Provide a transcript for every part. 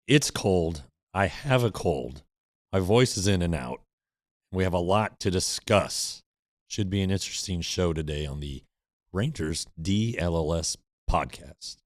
It's cold. I have a cold. My voice is in and out. We have a lot to discuss. Should be an interesting show today on the Rangers DLLS podcast.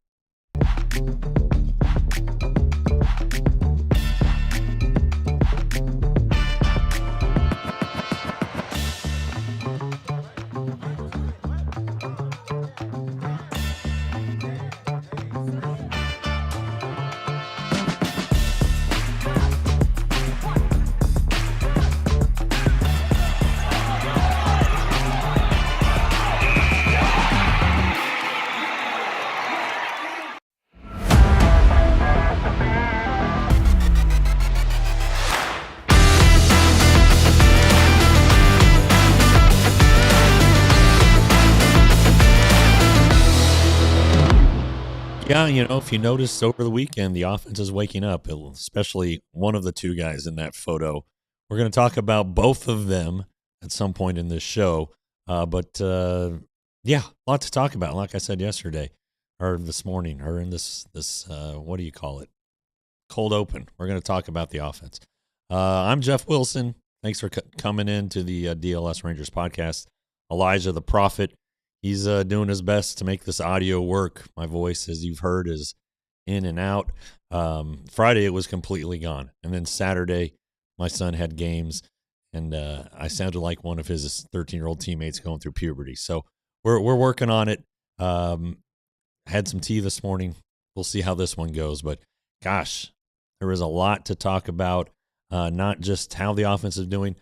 Yeah, if you noticed over the weekend, the offense is waking up, especially one of the two guys in that photo. We're going to talk about both of them at some point in this show. But a lot to talk about. Like I said yesterday or this morning or in this what do you call it? Cold open. We're going to talk about the offense. I'm Jeff Wilson. Thanks for coming in to the DLS Rangers podcast. Elijah the Prophet. He's doing his best to make this audio work. My voice, as you've heard, is in and out. Friday, it was completely gone. And then Saturday, my son had games, and I sounded like one of his 13-year-old teammates going through puberty. So we're working on it. Had some tea this morning. We'll see how this one goes. But, gosh, there is a lot to talk about, not just how the offense is doing.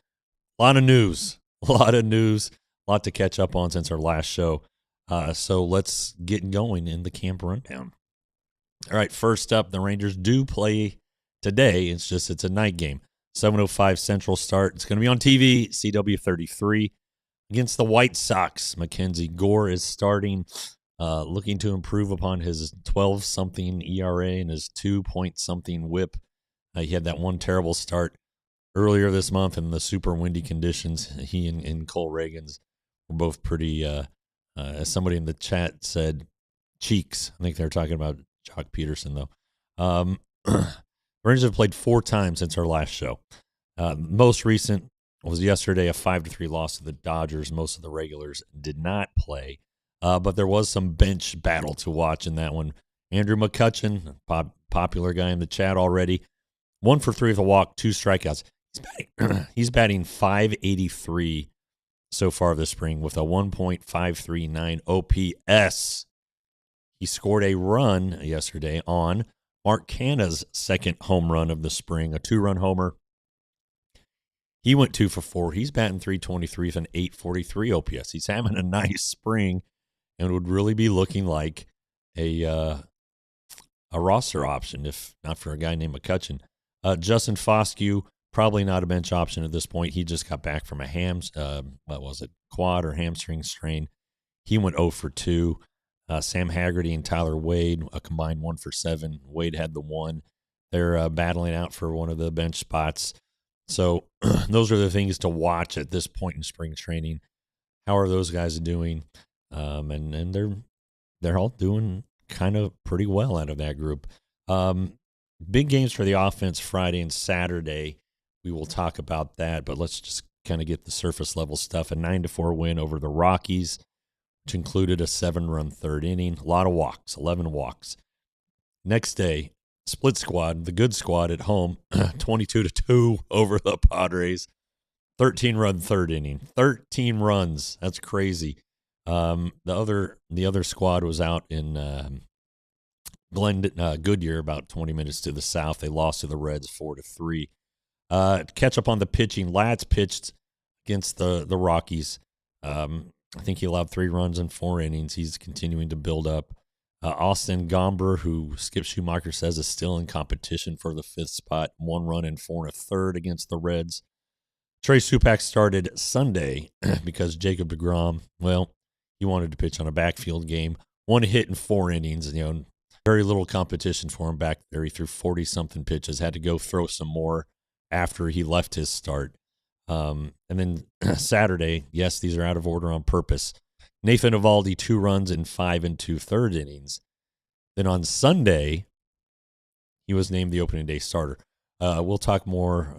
A lot of news. A lot to catch up on since our last show. So let's get going in the camp rundown. All right, first up, the Rangers do play today. It's a night game. 7:05 Central start. It's going to be on TV, CW33, against the White Sox. Mackenzie Gore is starting, looking to improve upon his 12-something ERA and his 2-point-something whip. He had that one terrible start earlier this month in the super windy conditions. He and Cole Reagans were both pretty, as somebody in the chat said, cheeks. I think they were talking about Jock Peterson, though. Rangers have played 4 times since our last show. Most recent was yesterday, a 5-3 loss to the Dodgers. Most of the regulars did not play, but there was some bench battle to watch in that one. Andrew McCutchen, popular guy in the chat already, 1 for 3 with a walk, 2 strikeouts. He's batting .583 so far this spring with a 1.539 OPS. He scored a run yesterday on Mark Canha's second home run of the spring, a 2-run homer. He went 2 for 4. He's batting .323 with an 843 OPS. He's having a nice spring and would really be looking like a roster option if not for a guy named McCutchen. Justin Foscue, probably not a bench option at this point. He just got back from a quad or hamstring strain. He went 0 for 2. Sam Haggerty and Tyler Wade, a combined 1 for 7. Wade had the 1. They're battling out for one of the bench spots. So those are the things to watch at this point in spring training. How are those guys doing? And they're all doing kind of pretty well out of that group. Big games for the offense Friday and Saturday. We will talk about that, but let's just kind of get the surface level stuff. A 9-4 win over the Rockies, which included a 7-run third inning. A lot of walks, 11 walks. Next day, split squad, the good squad at home, 22-2 over the Padres. 13-run third inning. 13 runs. That's crazy. The other squad was out in Goodyear, about 20 minutes to the south. They lost to the Reds 4-3. Catch up on the pitching. Latz pitched against the Rockies. I think he allowed 3 runs in 4 innings. He's continuing to build up. Austin Gomber, who Skip Schumacher says is still in competition for the 5th spot, 1 run in 4 1/3 against the Reds. Trey Supak started Sunday because Jacob deGrom, he wanted to pitch on a backfield game. 1 hit in 4 innings. Very little competition for him back there. He threw 40-something pitches, had to go throw some more after he left his start. And then Saturday, yes, these are out of order on purpose. Nathan Eovaldi, 2 runs in 5 2/3 innings. Then on Sunday, he was named the opening day starter. We'll talk more.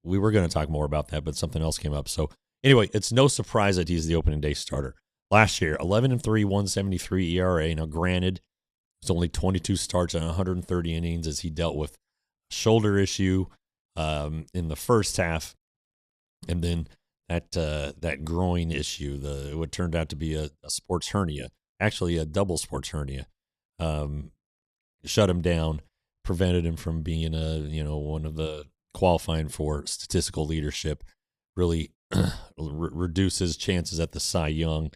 We were going to talk more about that, but something else came up. So anyway, it's no surprise that he's the opening day starter. Last year, 11-3, 173 ERA. Now, granted, it's only 22 starts and 130 innings as he dealt with a shoulder issue in the first half, and then that groin issue, what turned out to be a sports hernia, actually a double sports hernia, shut him down, prevented him from being one of the qualifying for statistical leadership, really reduce his chances at the Cy Young.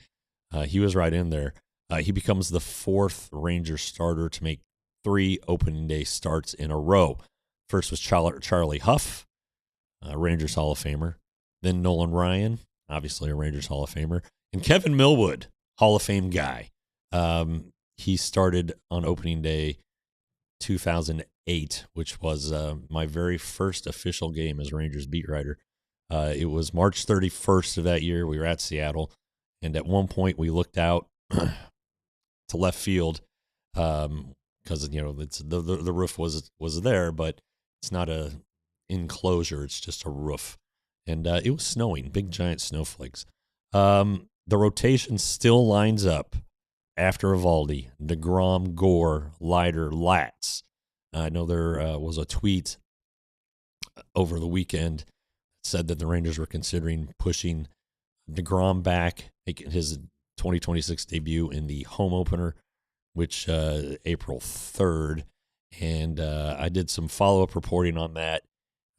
He was right in there. He becomes the fourth Ranger starter to make 3 opening day starts in a row. First was Charlie Huff, Rangers Hall of Famer. Then Nolan Ryan, obviously a Rangers Hall of Famer. And Kevin Millwood, Hall of Fame guy. He started on opening day 2008, which was my very first official game as Rangers beat writer. It was March 31st of that year. We were at Seattle, and at one point we looked out to left field because the roof was there, but it's not a enclosure; it's just a roof, and it was snowing, big giant snowflakes. The rotation still lines up after Eovaldi, DeGrom, Gore, Leiter, Latz. I know there was a tweet over the weekend that said that the Rangers were considering pushing DeGrom back, making his 2026 debut in the home opener, which April 3rd. And I did some follow-up reporting on that.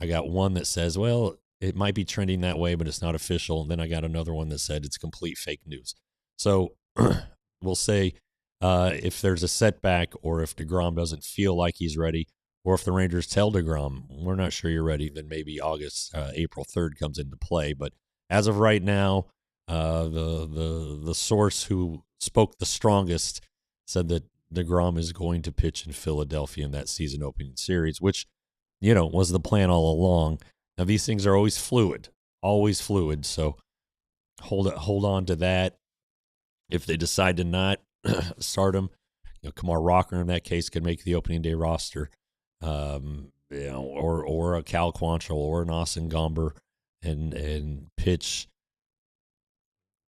I got one that says, well, it might be trending that way, but it's not official. And then I got another one that said it's complete fake news. So we'll say if there's a setback or if DeGrom doesn't feel like he's ready, or if the Rangers tell DeGrom, we're not sure you're ready, then maybe April 3rd comes into play. But as of right now, the source who spoke the strongest said that DeGrom is going to pitch in Philadelphia in that season opening series, which, was the plan all along. Now, these things are always fluid. So hold on to that. If they decide to not start him, Kumar Rocker in that case could make the opening day roster, or a Cal Quantrill or an Austin Gomber and pitch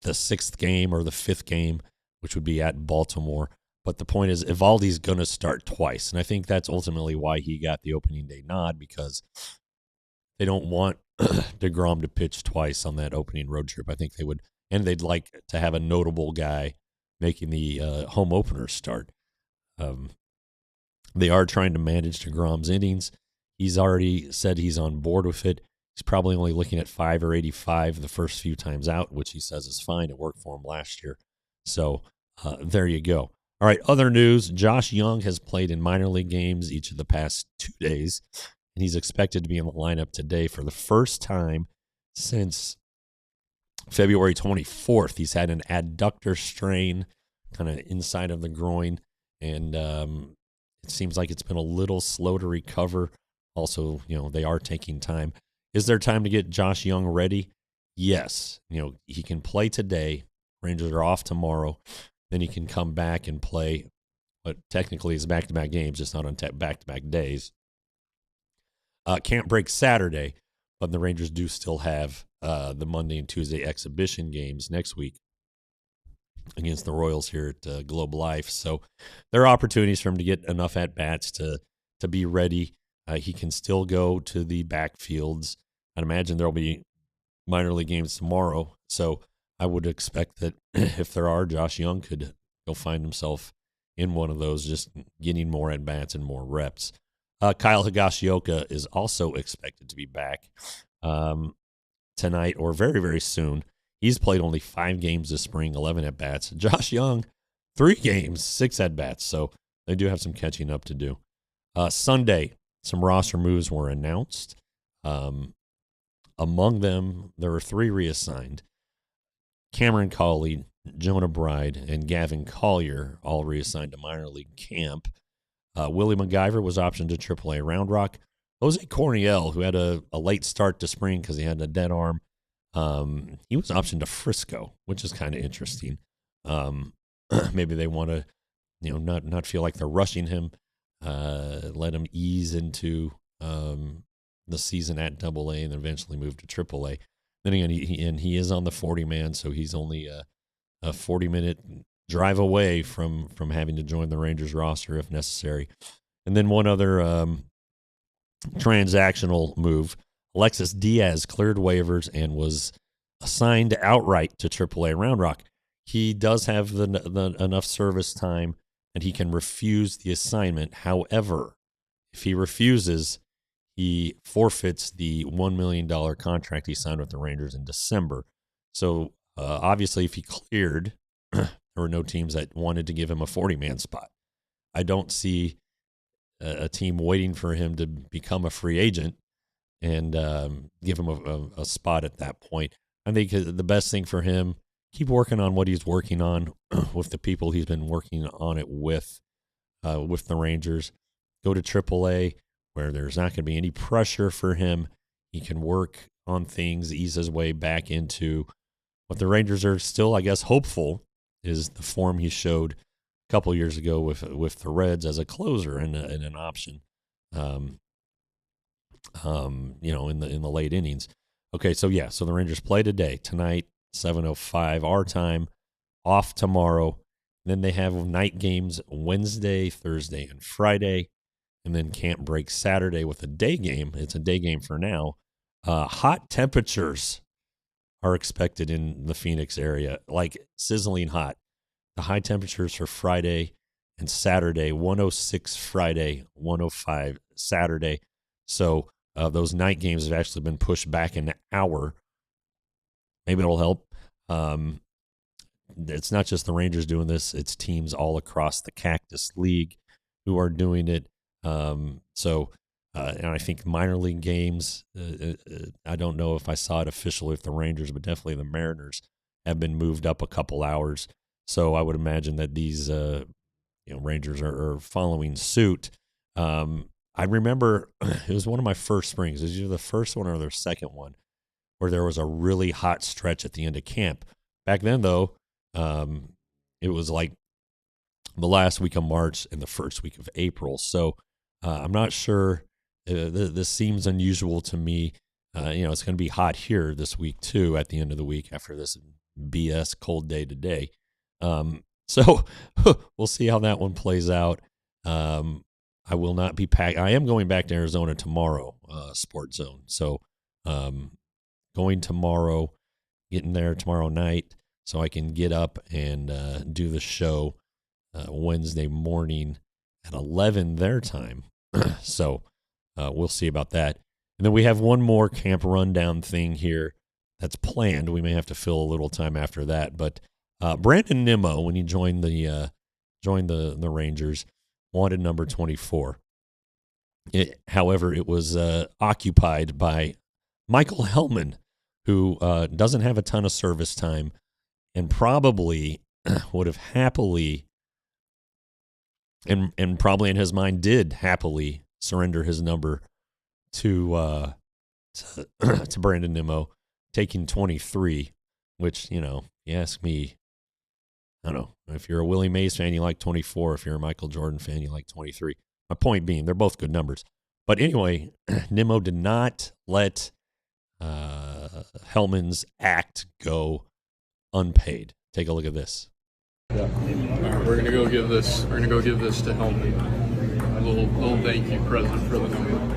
the 6th game or the 5th game, which would be at Baltimore. But the point is, Eovaldi's going to start twice, and I think that's ultimately why he got the opening day nod, because they don't want DeGrom to pitch twice on that opening road trip. I think they would, and they'd like to have a notable guy making the home opener start. They are trying to manage DeGrom's innings. He's already said he's on board with it. He's probably only looking at 5 or 85 the first few times out, which he says is fine. It worked for him last year. So there you go. All right, other news. Josh Young has played in minor league games each of the past 2 days, and he's expected to be in the lineup today for the first time since February 24th. He's had an adductor strain kind of inside of the groin, and it seems like it's been a little slow to recover. Also, they are taking time. Is there time to get Josh Young ready? Yes. He can play today. Rangers are off tomorrow. Then he can come back and play what technically is back-to-back games, just not on back-to-back days. Can't break Saturday, but the Rangers do still have the Monday and Tuesday exhibition games next week against the Royals here at Globe Life. So there are opportunities for him to get enough at-bats to be ready. He can still go to the backfields. I'd imagine there will be minor league games tomorrow. So I would expect that if there are, Josh Young could go find himself in one of those, just getting more at-bats and more reps. Kyle Higashioka is also expected to be back tonight or very, very soon. He's played only 5 games this spring, 11 at-bats. Josh Young, 3 games, 6 at-bats. So they do have some catching up to do. Sunday, some roster moves were announced. Among them, there were 3 reassigned. Cameron Cawley, Jonah Bride, and Gavin Collier all reassigned to minor league camp. Willie MacGyver was optioned to AAA Round Rock. Jose Corniel, who had a late start to spring because he had a dead arm, he was optioned to Frisco, which is kind of interesting. Maybe they want to, not feel like they're rushing him. let him ease into the season at AA and then eventually move to AAA. Then again, he is on the 40-man, so he's only a 40-minute drive away from having to join the Rangers roster if necessary. And then one other transactional move. Alexis Diaz cleared waivers and was assigned outright to AAA Round Rock. He does have the enough service time and he can refuse the assignment. However, if he refuses, he forfeits the $1 million contract he signed with the Rangers in December. So obviously, if he cleared, there were no teams that wanted to give him a 40-man spot. I don't see a team waiting for him to become a free agent and give him a spot at that point. I think the best thing for him, keep working on what he's working on with the people he's been working on it with the Rangers. Go to AAA where there's not going to be any pressure for him. He can work on things, ease his way back into what the Rangers are still, I guess, hopeful is the form he showed a couple years ago with the Reds as a closer and an option, in the late innings. Okay, so the Rangers play tonight, 7:05 our time, off tomorrow. Then they have night games Wednesday, Thursday, and Friday, and then can't break Saturday with a day game. It's a day game for now. Hot temperatures are expected in the Phoenix area, like sizzling hot. The high temperatures for Friday and Saturday, 106 Friday, 105 Saturday. So those night games have actually been pushed back an hour. Maybe it'll help. It's not just the Rangers doing this. It's teams all across the Cactus League who are doing it. And I think minor league games, I don't know if I saw it officially with the Rangers, but definitely the Mariners have been moved up a couple hours. So I would imagine that these Rangers are following suit. I remember it was one of my first springs. It was either the first one or the second one where there was a really hot stretch at the end of camp. Back then, though, it was like the last week of March and the first week of April. So I'm not sure. This seems unusual to me. It's going to be hot here this week, too, at the end of the week after this BS cold day today. So we'll see how that one plays out. I will not be packed. I am going back to Arizona tomorrow, Sports Zone. So going tomorrow, getting there tomorrow night so I can get up and do the show Wednesday morning at 11 their time. So we'll see about that. And then we have one more camp rundown thing here that's planned. We may have to fill a little time after that. But Brandon Nimmo, when he joined the Rangers, wanted number 24. However, it was occupied by Michael Hellman, who doesn't have a ton of service time and probably would have happily and probably in his mind did happily surrender his number to Brandon Nimmo, taking 23, which, you ask me, I don't know. If you're a Willie Mays fan, you like 24. If you're a Michael Jordan fan, you like 23. My point being, they're both good numbers. But anyway, Nimmo did not let Hellman's act go unpaid. Take a look at this. Yeah. All right, we're gonna go give this. We're gonna go give this to Hellman. A little thank you present for the number.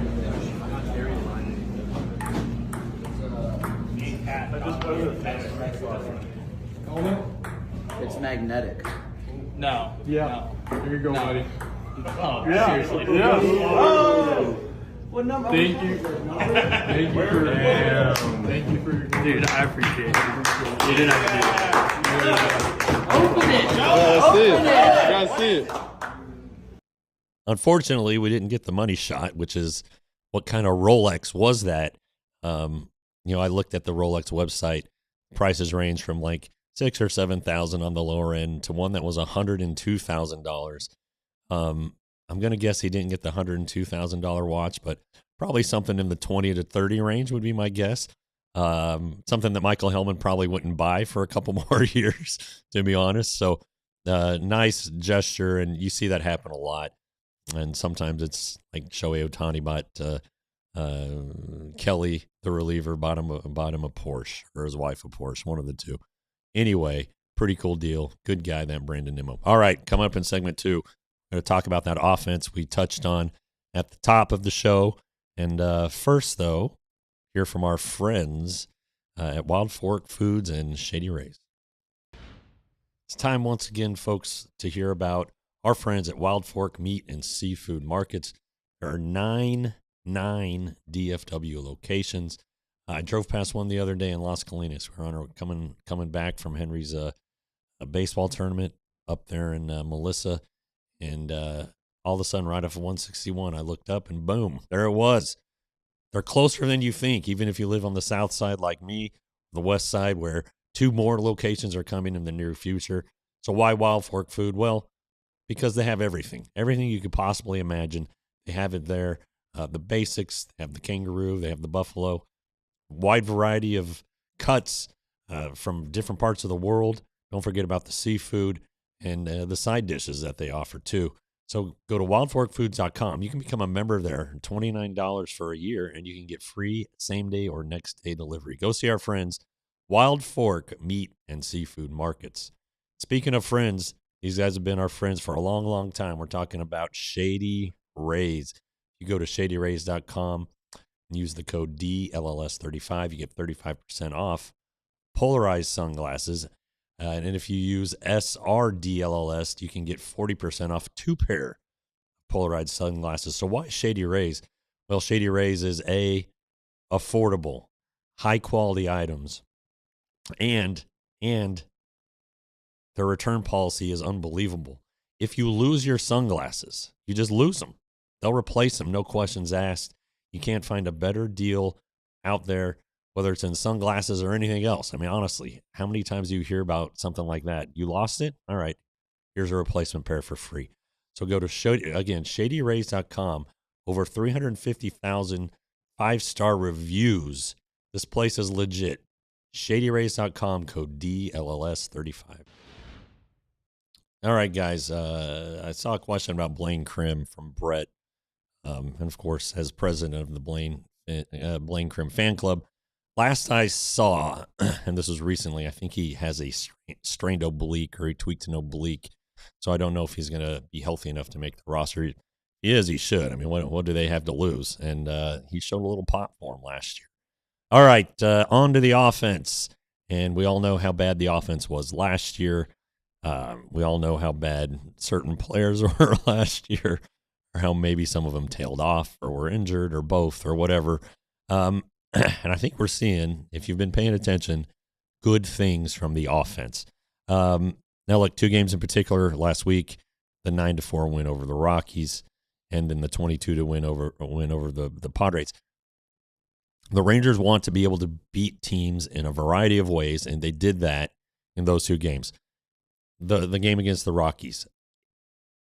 It's magnetic. No. Yeah. No. Here you go, buddy. Oh, Yeah. seriously. Yeah. Oh! What number? Thank you. Thank you for. Thank you for. Dude, I appreciate it. You didn't have to do that. Open it! Gotta see it. Unfortunately, we didn't get the money shot, which is what kind of Rolex was that? I looked at the Rolex website. Prices range from like $6,000 or $7,000 on the lower end to one that was $102,000. I'm going to guess he didn't get the $102,000 watch, but probably something in the 20 to 30 range would be my guess. Something that Michael Hellman probably wouldn't buy for a couple more years, to be honest. So nice gesture, and you see that happen a lot. And sometimes it's like Shohei Ohtani bought Kelly, the reliever, bought him a Porsche, or his wife a Porsche, one of the two. Anyway, pretty cool deal. Good guy, that Brandon Nimmo. All right, coming up in segment 2, we're going to talk about that offense we touched on at the top of the show. And first, though, hear from our friends at Wild Fork Foods and Shady Rays. It's time once again, folks, to hear about our friends at Wild Fork Meat and Seafood Markets. There are 9 DFW locations. I drove past one the other day in Las Colinas. We're on our coming back from Henry's a baseball tournament up there in Melissa, and all of a sudden, right off of 161, I looked up and boom, there it was. They're closer than you think, even if you live on the south side like me, the west side, where 2 more locations are coming in the near future. So why Wild Fork Food? Well, because they have everything you could possibly imagine. They have it there. The basics, they have the kangaroo, they have the buffalo, wide variety of cuts from different parts of the world. Don't forget about the seafood and the side dishes that they offer too. So go to wildforkfoods.com. You can become a member there, $29 for a year, and you can get free same-day or next-day delivery. Go see our friends, Wild Fork Meat and Seafood Markets. Speaking of friends, these guys have been our friends for a long, long time. We're talking about Shady Rays. You go to shadyrays.com and use the code DLLS35. You get 35% off polarized sunglasses. And if you use SRDLLS, you can get 40% off 2 pair of polarized sunglasses. So why Shady Rays? Well, Shady Rays is affordable, high-quality items, and their return policy is unbelievable. If you lose your sunglasses, you just lose them. They'll replace them, no questions asked. You can't find a better deal out there, whether it's in sunglasses or anything else. I mean, honestly, how many times do you hear about something like that? You lost it? All right, here's a replacement pair for free. So go to, shadyrays.com. Over 350,000 5-star reviews. This place is legit. shadyrays.com, code DLLS35. All right, guys, I saw a question about Blaine Krim from Brett. And, of course, as president of the Blaine Krim fan club. Last I saw, and this was recently, I think he has a strained oblique, or he tweaked an oblique. So I don't know if he's going to be healthy enough to make the roster. He is, he should. I mean, what do they have to lose? And he showed a little pop for him last year. All right, on to the offense. And we all know how bad the offense was last year. We all know how bad certain players were last year, or how maybe some of them tailed off or were injured or both or whatever. And I think we're seeing, if you've been paying attention, good things from the offense. Now, look, 2 games in particular last week, the 9-4 win over the Rockies, and then the 22 win over the Padres. The Rangers want to be able to beat teams in a variety of ways, and they did that in those 2 games. The game against the Rockies,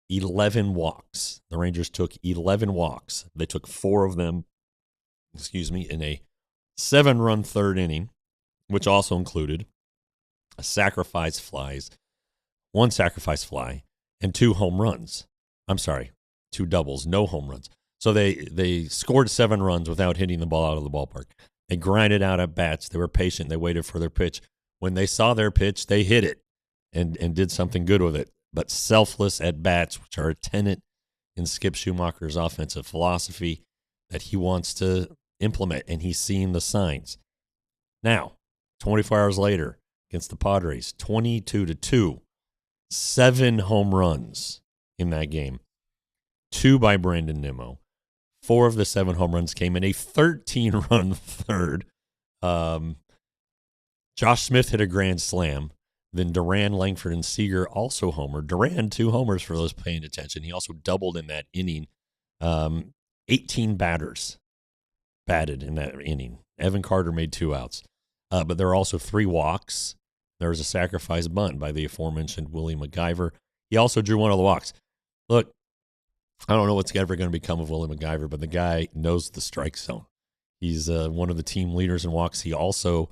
11 walks. The Rangers took 11 walks. They took 4 of them, in a 7-run third inning, which also included a sacrifice flies, 1 sacrifice fly, and 2 home runs. I'm sorry, 2 doubles, no home runs. So they scored 7 runs without hitting the ball out of the ballpark. They grinded out at bats. They were patient. They waited for their pitch. When they saw their pitch, they hit it and did something good with it. But selfless at bats, which are a tenet in Skip Schumacher's offensive philosophy that he wants to implement, and he's seeing the signs. Now, 24 hours later, against the Padres, 22-2, 7 home runs in that game, 2 by Brandon Nimmo. 4 of the 7 home runs came in a 13-run third. Josh Smith hit a grand slam. Then Duran, Langford, and Seager also homered. Duran, 2 homers for those paying attention. He also doubled in that inning. 18 batters batted in that inning. Evan Carter made 2 outs. But there are also 3 walks. There was a sacrifice bunt by the aforementioned Willie MacGyver. He also drew 1 of the walks. Look, I don't know what's ever going to become of Willie MacGyver, but the guy knows the strike zone. He's one of the team leaders in walks. He also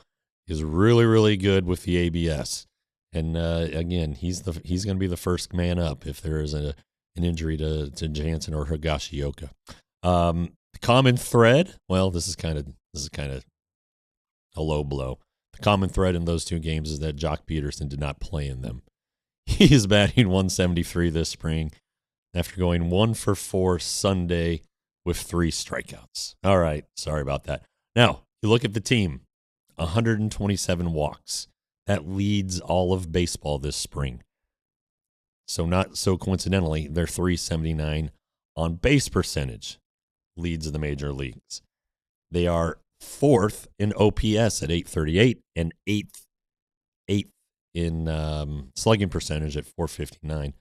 is really, really good with the ABS. And again, he's going to be the first man up if there is a an injury to Jansen or Higashioka. Common thread. Well, this is kind of a low blow. The common thread in those two games is that Jock Peterson did not play in them. He is batting 173 this spring after going 1 for 4 Sunday with 3 strikeouts. All right, sorry about that. Now, you look at the team, 127 walks. That leads all of baseball this spring. So not so coincidentally, they're 379 on base percentage, leads the major leagues. They are 4th in OPS at 838 and 8th in slugging percentage at 459.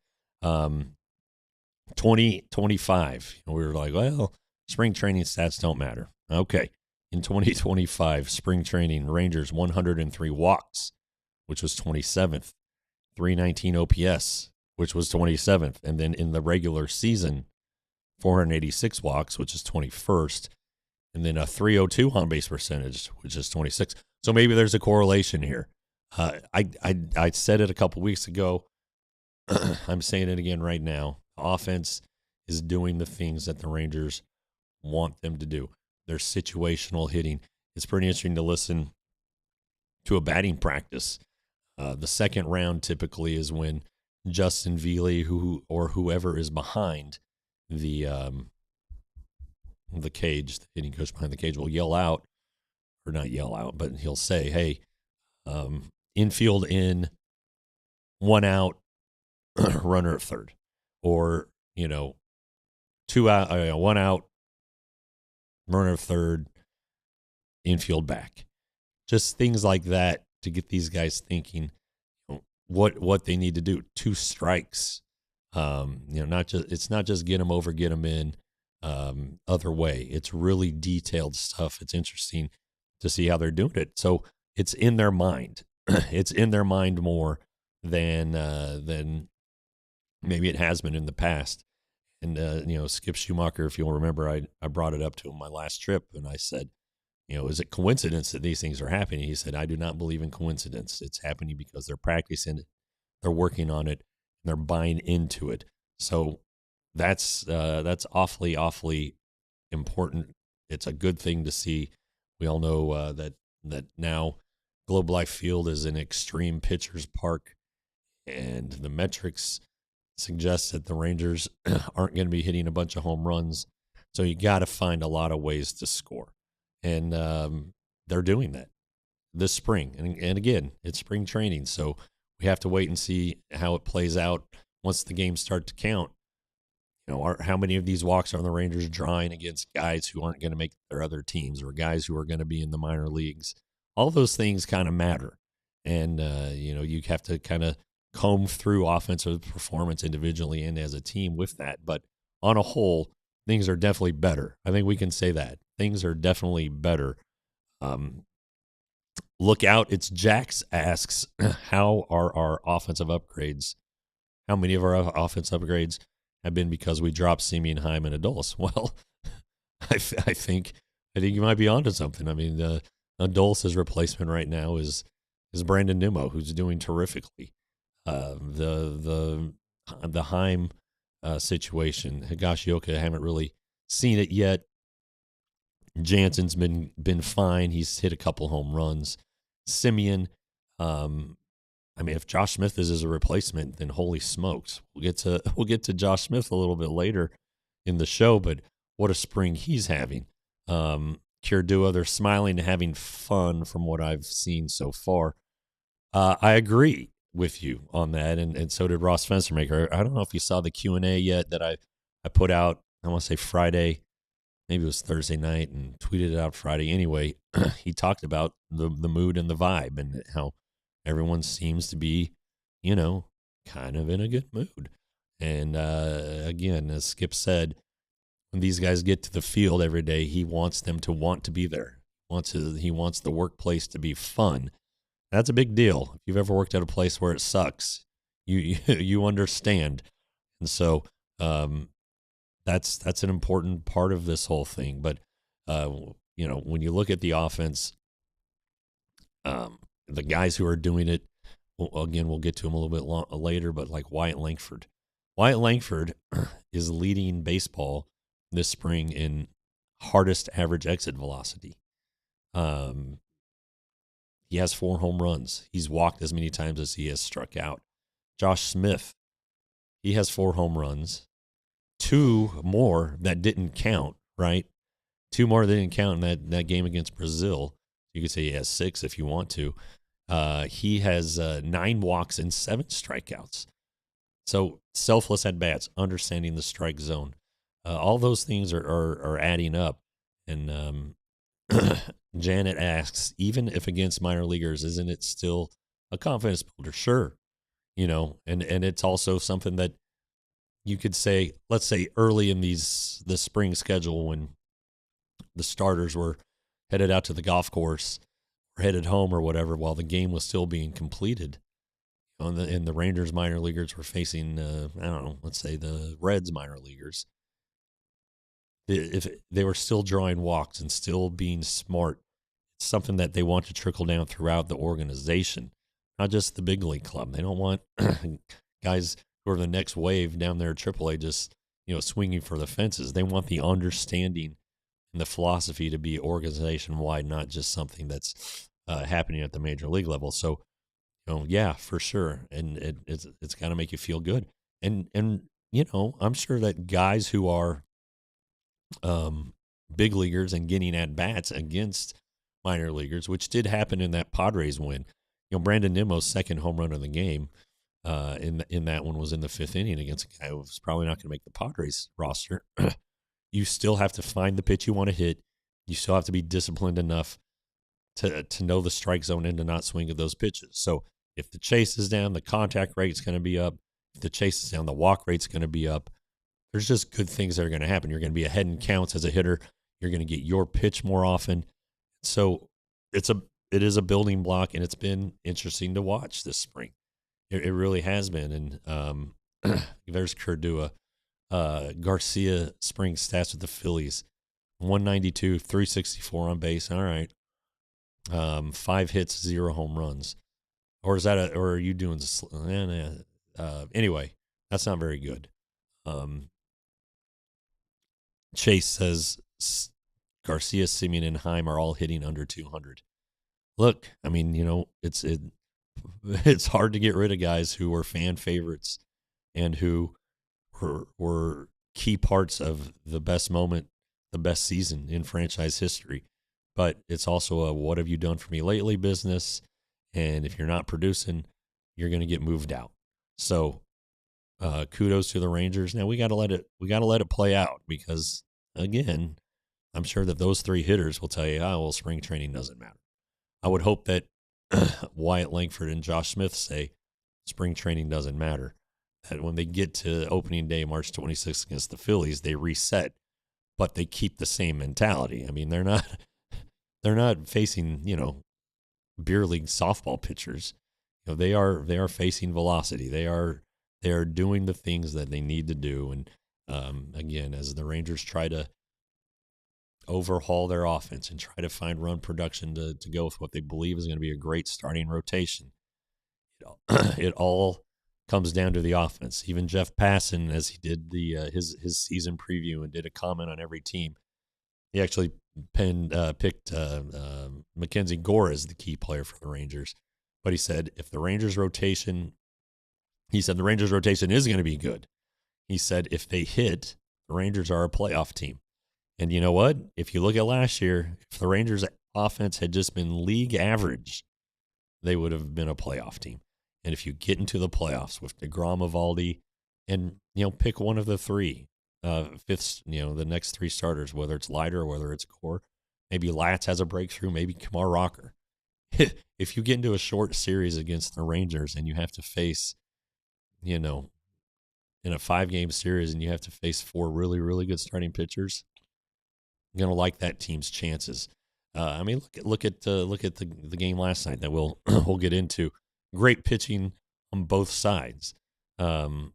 2025, we were like, well, spring training stats don't matter. Okay. In 2025, spring training, Rangers 103 walks, which was 27th. 319 OPS, which was 27th. And then in the regular season, 486 walks, which is 21st. And then a 302 on base percentage, which is 26th. So maybe there's a correlation here. I said it a couple weeks ago. I'm saying it again right now. Offense is doing the things that the Rangers want them to do. Their situational hitting. It's pretty interesting to listen to a batting practice. The second round typically is when Justin Veely, whoever is behind the cage, the hitting coach behind the cage, will yell out, or not yell out, but he'll say, "Hey, infield in, 1 out, runner at third," or 2 out, 1 out, runner at third, infield back. Just things like that to get these guys thinking what they need to do. 2 strikes. It's not just get them over, get them in other way. It's really detailed stuff. It's interesting to see how they're doing it. So it's in their mind. It's in their mind more than maybe it has been in the past. And Skip Schumacher, if you'll remember, I brought it up to him my last trip, and I said, is it coincidence that these things are happening? He said, I do not believe in coincidence. It's happening because they're practicing it, they're working on it, and they're buying into it. So that's awfully, awfully important. It's a good thing to see. We all know that now Globe Life Field is an extreme pitcher's park, and the metrics suggest that the Rangers aren't going to be hitting a bunch of home runs. So you got to find a lot of ways to score. And they're doing that this spring. And again, it's spring training. So we have to wait and see how it plays out once the games start to count. How many of these walks are the Rangers drawing against guys who aren't going to make their other teams, or guys who are going to be in the minor leagues? All those things kind of matter. And, you have to kind of comb through offensive performance individually and as a team with that. But on a whole, things are definitely better. I think we can say that. Things are definitely better. Look out. It's Jax asks, how are our offensive upgrades? How many of our offensive upgrades have been because we dropped Semien, Heim, and Adolis? Well, I think you might be onto something. I mean, Adolis' replacement right now is Brandon Nimmo, who's doing terrifically. The Heim situation, Higashioka, I haven't really seen it yet. Jansen's been fine. He's hit a couple home runs. Semien, if Josh Smith is his replacement, then holy smokes, we'll get to Josh Smith a little bit later in the show. But what a spring he's having. Kirdua, they're smiling and having fun from what I've seen so far. I agree with you on that, and so did Ross Fenstermaker. I don't know if you saw the Q&A yet that I put out. I want to say Friday, maybe it was Thursday night, and tweeted it out Friday. Anyway, he talked about the mood and the vibe and how everyone seems to be, kind of in a good mood. And again, as Skip said, when these guys get to the field every day, he wants them to want to be there. He wants the workplace to be fun. That's a big deal. If you've ever worked at a place where it sucks, you understand. And so that's an important part of this whole thing. But when you look at the offense, the guys who are doing it, again, we'll get to them a little bit later, but like Wyatt Langford. Wyatt Langford is leading baseball this spring in hardest average exit velocity. He has 4 home runs. He's walked as many times as he has struck out. Josh Smith, he has 4 home runs. 2 more that didn't count, right? 2 more that didn't count in that game against Brazil. You could say he has 6 if you want to. He has 9 walks and 7 strikeouts. So selfless at bats, understanding the strike zone. All those things are adding up. And Janet asks, even if against minor leaguers, isn't it still a confidence builder? Sure. And it's also something that you could say, let's say early in the spring schedule when the starters were headed out to the golf course or headed home or whatever while the game was still being completed. And the Rangers minor leaguers were facing, let's say the Reds minor leaguers. If they were still drawing walks and still being smart, it's something that they want to trickle down throughout the organization, not just the big league club. They don't want guys who are the next wave down there at AAA just, swinging for the fences. They want the understanding and the philosophy to be organization-wide, not just something that's happening at the major league level. So, yeah, for sure. And it's got to make you feel good. And I'm sure that guys who are big leaguers and getting at bats against minor leaguers, which did happen in that Padres win. Brandon Nimmo's second home run of the game in that one was in the 5th inning against a guy who was probably not going to make the Padres roster. You still have to find the pitch you want to hit. You still have to be disciplined enough to know the strike zone and to not swing at those pitches. So if the chase is down, the contact rate's going to be up. If the chase is down, the walk rate's going to be up. There's just good things that are going to happen. You're going to be ahead in counts as a hitter. You're going to get your pitch more often. So it is a building block, and it's been interesting to watch this spring. It really has been. And there's Cordua. Garcia spring stats with the Phillies: 192, 364 on base. All right. 5 hits, 0 home runs. Or is that or are you doing anyway, that's not very good. Chase says Garcia, Simeon, and Heim are all hitting under 200. Look, I mean, it's hard to get rid of guys who were fan favorites and who were key parts of the best moment, the best season in franchise history. But it's also a what have you done for me lately business. And if you're not producing, you're going to get moved out. So kudos to the Rangers. Now we got to let it play out because, again, I'm sure that those 3 hitters will tell you, spring training doesn't matter. I would hope that Wyatt Langford and Josh Smith say spring training doesn't matter. That when they get to opening day, March 26th against the Phillies, they reset, but they keep the same mentality. I mean, they're not facing, beer league softball pitchers. They are facing velocity. They are doing the things that they need to do. And again, as the Rangers try to overhaul their offense and try to find run production to go with what they believe is going to be a great starting rotation, it all comes down to the offense. Even Jeff Passan, as he did his season preview and did a comment on every team, he actually picked Mackenzie Gore as the key player for the Rangers. But he said the Rangers rotation is going to be good. He said if they hit, the Rangers are a playoff team. And you know what? If you look at last year, if the Rangers offense had just been league average, they would have been a playoff team. And if you get into the playoffs with DeGrom, Eovaldi, and pick one of the 3 fifths, the next 3 starters, whether it's Leiter or whether it's Gore, maybe Latz has a breakthrough, maybe Kamar Rocker. If you get into a short series against the Rangers and you have to face, in a 5-game series and you have to face 4 really, really good starting pitchers, you're going to like that team's chances. I mean, look at the game last night that we'll get into. Great pitching on both sides, and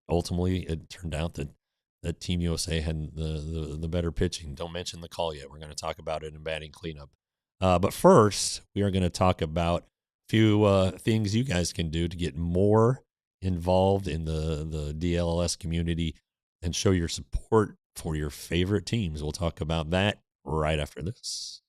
ultimately it turned out that Team USA had the better pitching. Don't mention the call yet. We're going to talk about it in batting cleanup. But first, we are going to talk about a few things you guys can do to get more involved in the DLLS community and show your support for your favorite teams. We'll talk about that right after this.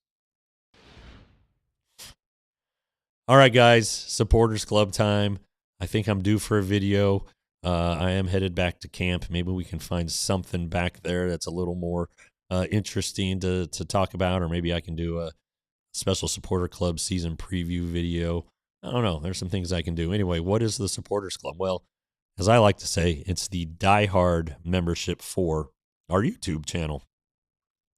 All right, guys, Supporters Club time. I think I'm due for a video. I am headed back to camp. Maybe we can find something back there that's a little more interesting to talk about, or maybe I can do a special Supporter Club season preview video. I don't know. There's some things I can do. Anyway, what is the Supporters Club? Well, as I like to say, it's the diehard membership for our YouTube channel.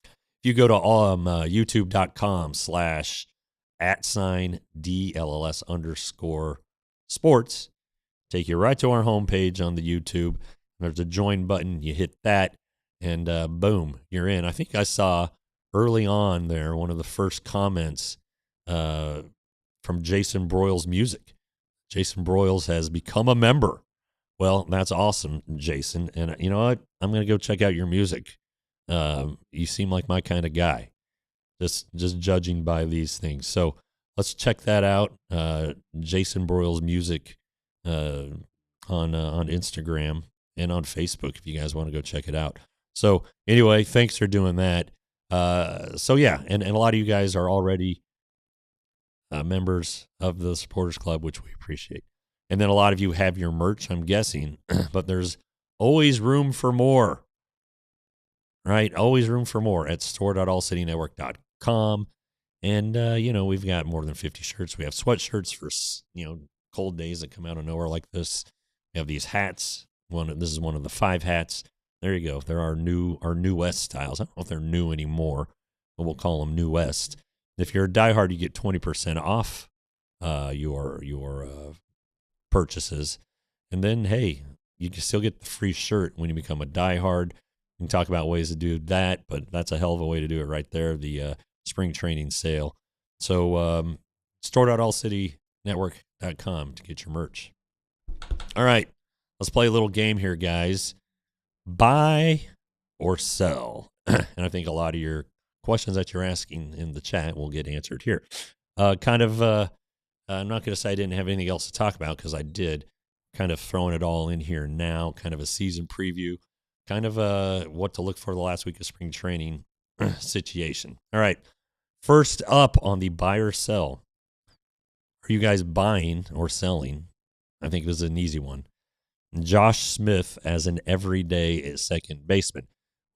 If you go to youtube.com/@DLLS_sports, take you right to our homepage on the YouTube. There's a join button. You hit that, and boom, you're in. I think I saw early on there one of the first comments from Jason Broyles Music. Jason Broyles has become a member. Well, that's awesome, Jason. And you know what? I'm going to go check out your music. You seem like my kind of guy, just judging by these things. So let's check that out. Jason Broyles Music on Instagram and on Facebook if you guys want to go check it out. So anyway, thanks for doing that. So yeah, and a lot of you guys are already members of the Supporters Club, which we appreciate. And then a lot of you have your merch, I'm guessing, but there's always room for more, right? Always room for more at store.allcitynetwork.com. And, we've got more than 50 shirts. We have sweatshirts for, cold days that come out of nowhere like this. We have these hats. This is one of the 5 hats. There you go. There are our New West styles. I don't know if they're new anymore, but we'll call them New West. If you're a diehard, you get 20% off your purchases. And then, hey, you can still get the free shirt when you become a diehard. We can talk about ways to do that, but that's a hell of a way to do it right there, the spring training sale. So store.allcitynetwork.com to get your merch. All right, let's play a little game here, guys. Buy or sell? And I think a lot of your questions that you're asking in the chat will get answered here. I'm not going to say I didn't have anything else to talk about because I did. Kind of throwing it all in here now, kind of a season preview, kind of what to look for the last week of spring training situation. All right, first up on the buy or sell. Are you guys buying or selling? I think this is an easy one. Josh Smith as an everyday second baseman.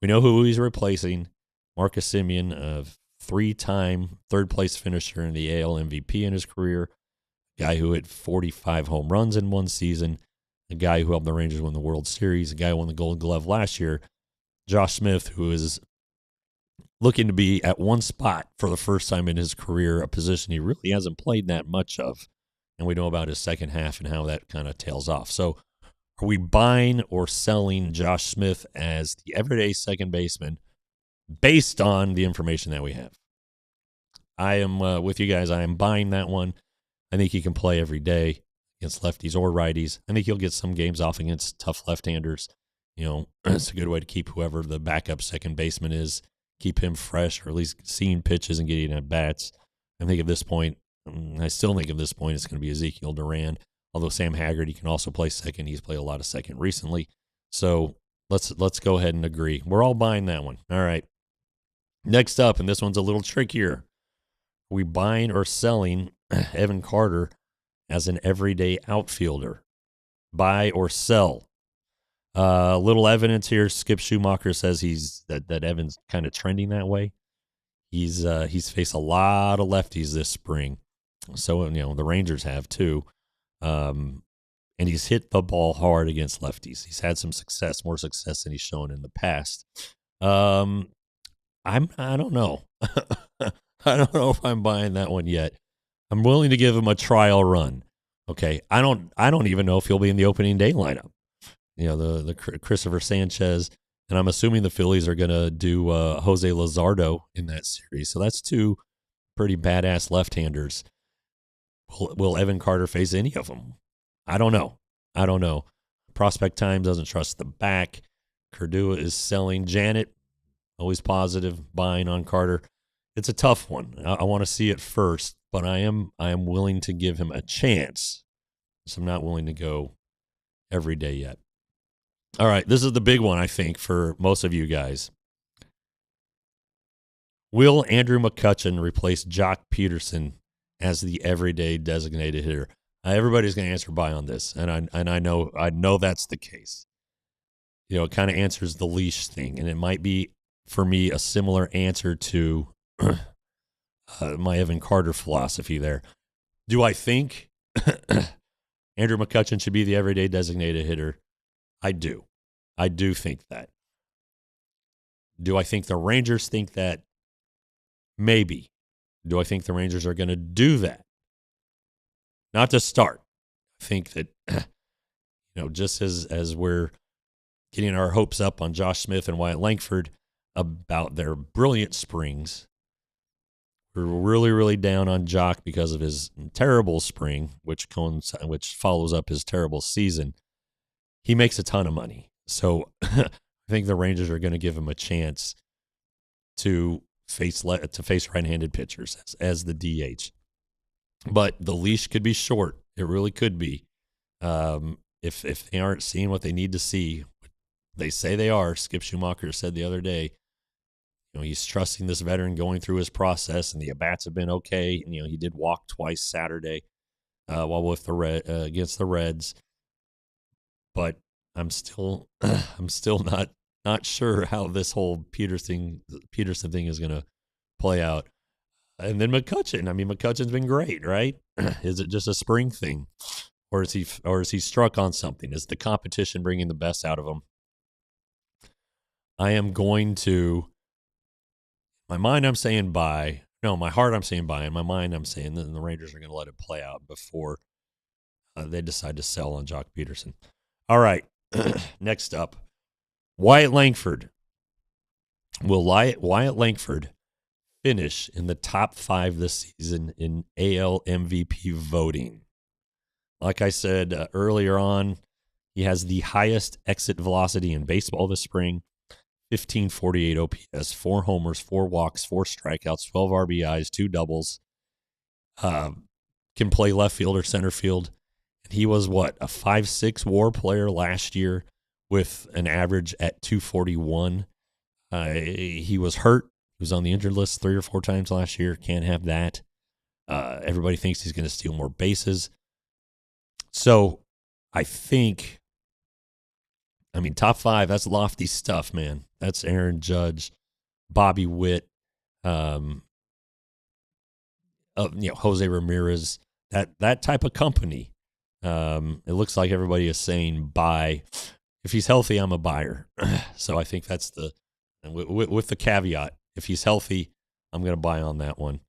We know who he's replacing. Marcus Semien, a 3-time third-place finisher in the AL MVP in his career, guy who hit 45 home runs in one season, a guy who helped the Rangers win the World Series, a guy who won the Gold Glove last year. Josh Smith, who is looking to be at one spot for the first time in his career, a position he really hasn't played that much of. And we know about his second half and how that kind of tails off. So are we buying or selling Josh Smith as the everyday second baseman based on the information that we have? I am with you guys. I am buying that one. I think he can play every day against lefties or righties. I think he'll get some games off against tough left-handers. It's a good way to keep whoever the backup second baseman is, keep him fresh or at least seeing pitches and getting at bats. I think at this point, it's going to be Ezekiel Duran. Although Sam Haggerty can also play second. He's played a lot of second recently. So let's go ahead and agree. We're all buying that one. All right. Next up, and this one's a little trickier. Are we buying or selling Evan Carter as an everyday outfielder? Buy or sell? Little evidence here. Skip Schumacher says that Evan's kind of trending that way. He's faced a lot of lefties this spring. So, the Rangers have too. And he's hit the ball hard against lefties. He's had some success, more success than he's shown in the past. I don't know. I don't know if I'm buying that one yet. I'm willing to give him a trial run. Okay. I don't even know if he'll be in the opening day lineup. The Christopher Sanchez, and I'm assuming the Phillies are going to do Jose Luzardo in that series. So that's 2 pretty badass left-handers. Will Evan Carter face any of them? I don't know. Prospect Time doesn't trust the back. Cordua is selling. Janet, always positive, buying on Carter. It's a tough one. I want to see it first, but I am willing to give him a chance. So I'm not willing to go every day yet. All right, this is the big one, I think, for most of you guys. Will Andrew McCutchen replace Jock Peterson as the everyday designated hitter? Everybody's going to answer by on this, and I know that's the case. You know, it kind of answers the leash thing, and it might be for me a similar answer to my Evan Carter philosophy there. Do I think Andrew McCutchen should be the everyday designated hitter? I do. I do think that. Do I think the Rangers think that? Maybe. Do I think the Rangers are going to do that? Not to start. I think that, just as we're getting our hopes up on Josh Smith and Wyatt Langford about their brilliant springs, we're really, really down on Jock because of his terrible spring, which follows up his terrible season. He makes a ton of money. So I think the Rangers are going to give him a chance to face right-handed pitchers as the DH. But the leash could be short. It really could be. If they aren't seeing what they need to see, they say they are. Skip Schumacher said the other day, he's trusting this veteran going through his process, and the at-bats have been okay. And, he did walk twice Saturday while with against the Reds. But I'm still not sure how this whole Peterson thing is going to play out. And then McCutchen's been great, right? Is it just a spring thing, or is he struck on something? Is the competition bringing the best out of him? I am going to. My mind, I'm saying buy. No, my heart, I'm saying buy. In my mind, I'm saying that the Rangers are going to let it play out before they decide to sell on Jock Peterson. All right, next up, Wyatt Langford. Will Wyatt Langford finish in the top 5 this season in AL MVP voting? Like I said earlier on, he has the highest exit velocity in baseball this spring, 1548 OPS, 4 homers, 4 walks, 4 strikeouts, 12 RBIs, 2 doubles. Can play left field or center field. And he was, a 5.6 WAR player last year with an average at 241. He was hurt. He was on the injured list 3 or 4 times last year. Can't have that. Everybody thinks he's going to steal more bases. So I think, top 5, that's lofty stuff, man. That's Aaron Judge, Bobby Witt, Jose Ramirez, that type of company. It looks like everybody is saying buy. If he's healthy, I'm a buyer. So I think that's with the caveat. If he's healthy, I'm going to buy on that one.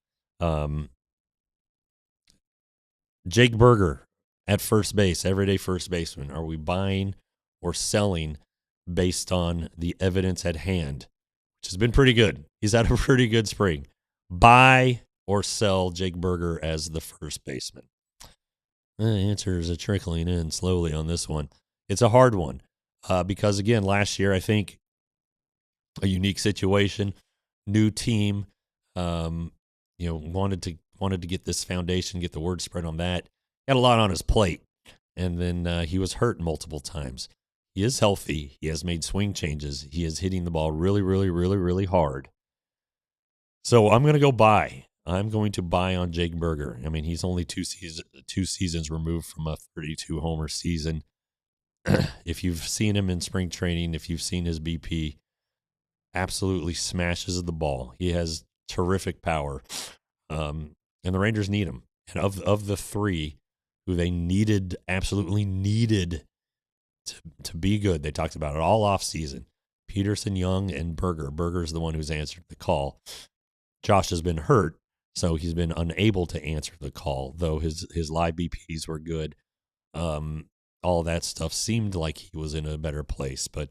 Jake Berger at first base, everyday first baseman. Are we buying or selling based on the evidence at hand, which has been pretty good? He's had a pretty good spring. Buy or sell Jake Berger as the first baseman? The answers are trickling in slowly on this one. It's a hard one because, again, last year I think a unique situation, new team, wanted to get this foundation, get the word spread on that. Got a lot on his plate, and then he was hurt multiple times. He is healthy. He has made swing changes. He is hitting the ball really, really, really, really hard. So I'm going to go buy. I'm going to buy on Jake Berger. He's only 2 seasons removed from a 32-homer season. If you've seen him in spring training, if you've seen his BP, absolutely smashes the ball. He has terrific power, and the Rangers need him. And of the 3 who they absolutely needed to be good, they talked about it all off season. Peterson, Young, and Berger. Berger's the one who's answered the call. Josh has been hurt, so he's been unable to answer the call, though his live BPs were good. All that stuff seemed like he was in a better place, but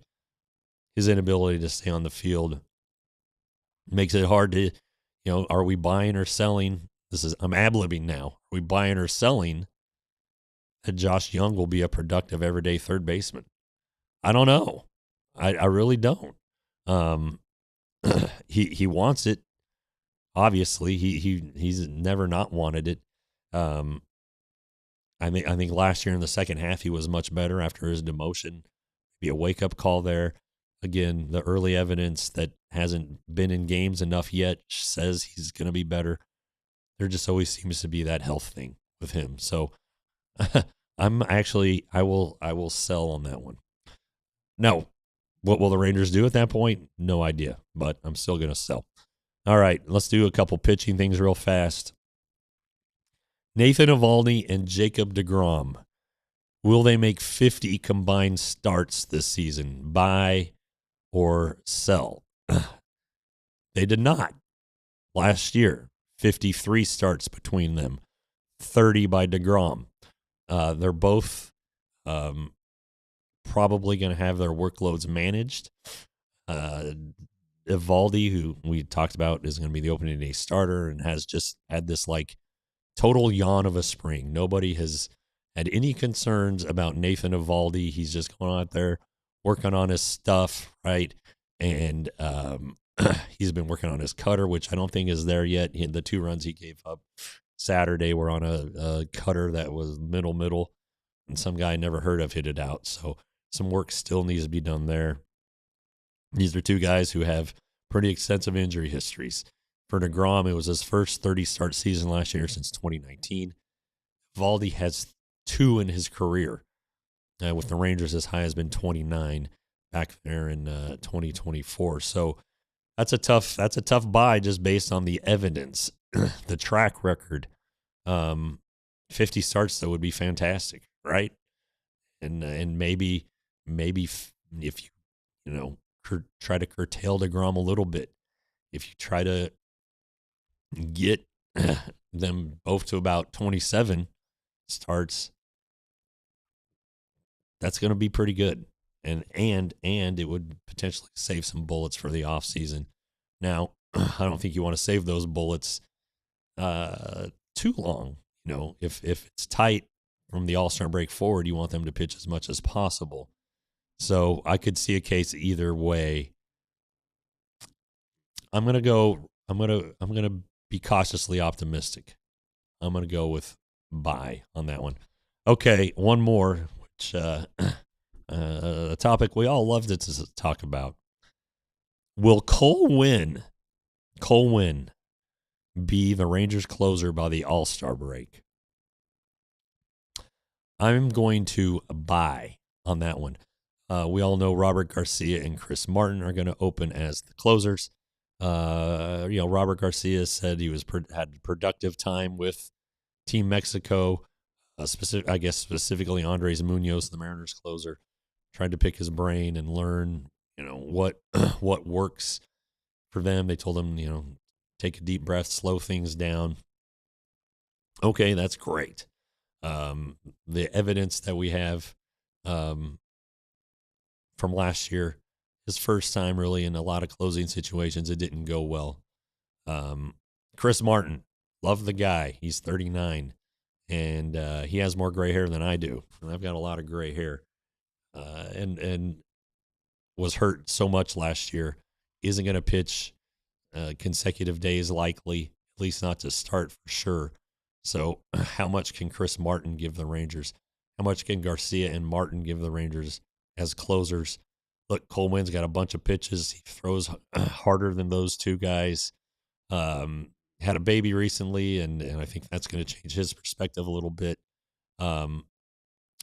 his inability to stay on the field makes it hard to, are we buying or selling? I'm ad-libbing now. Are we buying or selling that Josh Young will be a productive everyday third baseman? I don't know. I really don't. He wants it. Obviously, he's never not wanted it. I I think last year in the second half he was much better after his demotion. Be a wake up call there. Again, the early evidence that hasn't been in games enough yet says he's going to be better. There just always seems to be that health thing with him. So I will sell on that one. Now, what will the Rangers do at that point? No idea, but I'm still going to sell. All right, let's do a couple pitching things real fast. Nathan Eovaldi and Jacob deGrom. Will they make 50 combined starts this season? Buy or sell? They did not. Last year, 53 starts between them, 30 by deGrom. They're both probably going to have their workloads managed. Eovaldi, who we talked about, is going to be the opening day starter and has just had this like total yawn of a spring. Nobody has had any concerns about Nathan Eovaldi. He's just going out there working on his stuff, right? And he's been working on his cutter, which I don't think is there yet. The 2 runs he gave up Saturday were on a cutter that was middle, and some guy I never heard of hit it out. So some work still needs to be done there. These are 2 guys who have pretty extensive injury histories. For deGrom, it was his first 30-start season last year since 2019. Eovaldi has 2 in his career. With the Rangers, his high has been 29 back there in 2024. So that's a tough buy just based on the evidence, the track record. 50 starts though would be fantastic, right? And maybe if you try to curtail deGrom a little bit, if you try to get them both to about 27 starts, that's going to be pretty good. And it would potentially save some bullets for the offseason. Now, I don't think you want to save those bullets too long. If it's tight from the All-Star break forward, you want them to pitch as much as possible. So I could see a case either way. I'm gonna be cautiously optimistic. I'm gonna go with buy on that one. Okay, one more, which a topic we all loved to talk about. Will Cole Winn be the Rangers closer by the All-Star break? I'm going to buy on that one. We all know Robert Garcia and Chris Martin are going to open as the closers. Robert Garcia said he had productive time with Team Mexico. Specifically Andres Munoz, the Mariners closer, tried to pick his brain and learn, what works for them. They told him, take a deep breath, slow things down. Okay, that's great. The evidence that we have from last year, his first time really in a lot of closing situations, it didn't go well. Chris Martin, love the guy. He's 39, and he has more gray hair than I do. And I've got a lot of gray hair, and was hurt so much last year. Isn't going to pitch consecutive days likely, at least not to start for sure. So how much can Chris Martin give the Rangers? How much can Garcia and Martin give the Rangers as closers? Look, Cole Winn's got a bunch of pitches. He throws harder than those 2 guys. Had a baby recently, and I think that's going to change his perspective a little bit. I'm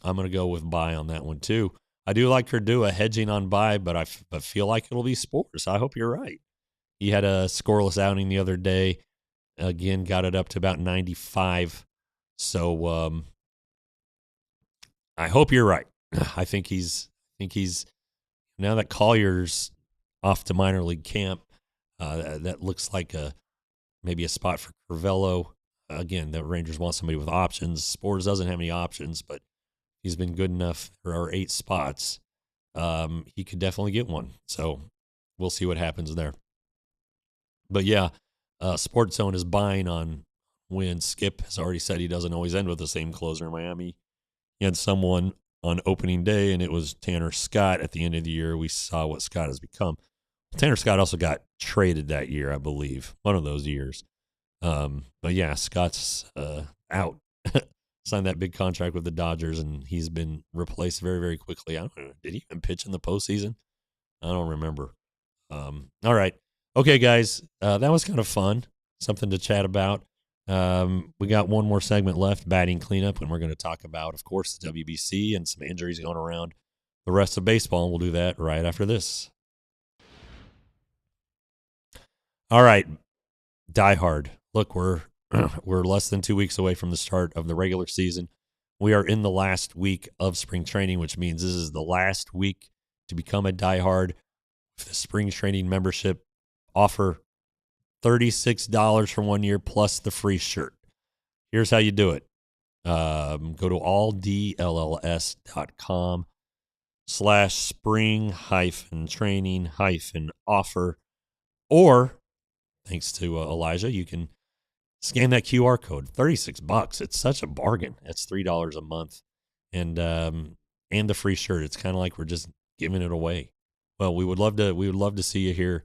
going to go with buy on that one too. I do like Cordua hedging on buy, but I feel like it'll be Spores. I hope you're right. He had a scoreless outing the other day. Again, got it up to about 95. So I hope you're right. I think he's now that Collier's off to minor league camp. That looks like maybe a spot for Crivello. Again, the Rangers want somebody with options. Spores doesn't have any options, but he's been good enough. There are 8 spots. He could definitely get one. So we'll see what happens there. But yeah, Sports Zone is buying on Winn. Skip has already said he doesn't always end with the same closer in Miami. He had someone on opening day, and it was Tanner Scott. At the end of the year, we saw what Scott has become. Tanner Scott also got traded that year, I believe, one of those years. But yeah, Scott's out. signed that big contract with the Dodgers, and he's been replaced very, very quickly. I don't know. Did he even pitch in the postseason? I don't remember. All right. Okay, guys. That was kind of fun. Something to chat about. We got one more segment left, batting cleanup, and we're going to talk about, of course, the WBC and some injuries going around the rest of baseball, and we'll do that right after this. All right. Die Hard. Look, we're less than 2 weeks away from the start of the regular season. We are in the last week of spring training, which means this is the last week to become a Die Hard. The spring training membership offer $36 for 1 year plus the free shirt. Here's how you do it. Go to alldlls.com/spring-training-offer, or thanks to Elijah, you can scan that QR code. $36. It's such a bargain. It's $3 a month, and the free shirt. It's kind of like we're just giving it away. Well, we would love to see you here.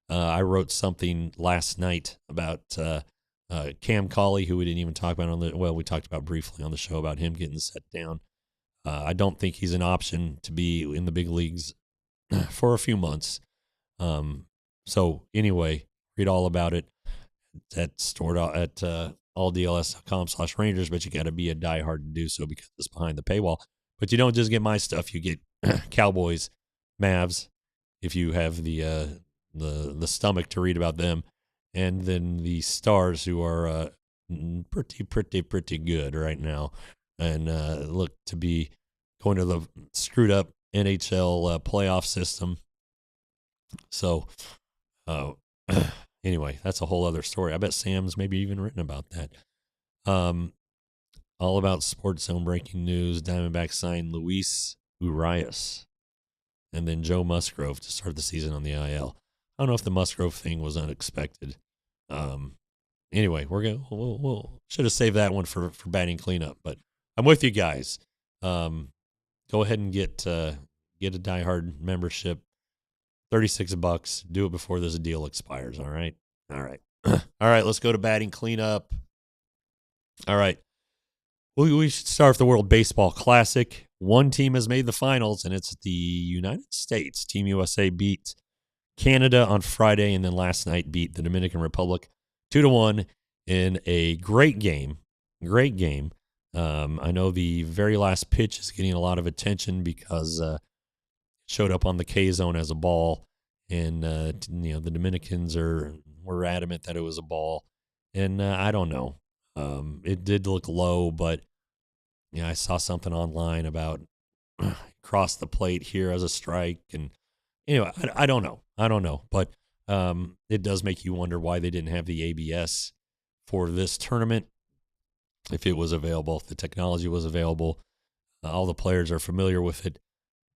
I wrote something last night about Cam Cauley, who we didn't even talk about we talked about briefly on the show about him getting set down. I don't think he's an option to be in the big leagues for a few months. So anyway, read all about it at stored at alldls.com/Rangers, but you got to be a diehard to do so because it's behind the paywall. But you don't just get my stuff; you get Cowboys, Mavs, if you have the stomach to read about them, and then the Stars, who are pretty good right now, and look to be going to the screwed up NHL playoff system. So, anyway, that's a whole other story. I bet Sam's maybe even written about that. All about Sports Zone breaking news: Diamondbacks signed Luis Urias, and then Joe Musgrove to start the season on the IL. I don't know if the Musgrove thing was unexpected. Anyway, we'll should have saved that one for batting cleanup. But I'm with you guys. Go ahead and get a diehard membership. $36. Do it before this deal expires. All right. All right. Let's go to batting cleanup. All right. We should start with the World Baseball Classic. One team has made the finals, and it's the United States. Team USA beat Canada on Friday, and then last night beat the Dominican Republic 2-1 in a great game. Great game. I know the very last pitch is getting a lot of attention because it showed up on the K zone as a ball, and the Dominicans were adamant that it was a ball, and I don't know. It did look low, but I saw something online about cross the plate here as a strike, and anyway, I don't know, but it does make you wonder why they didn't have the ABS for this tournament. If it was available, if the technology was available, all the players are familiar with it.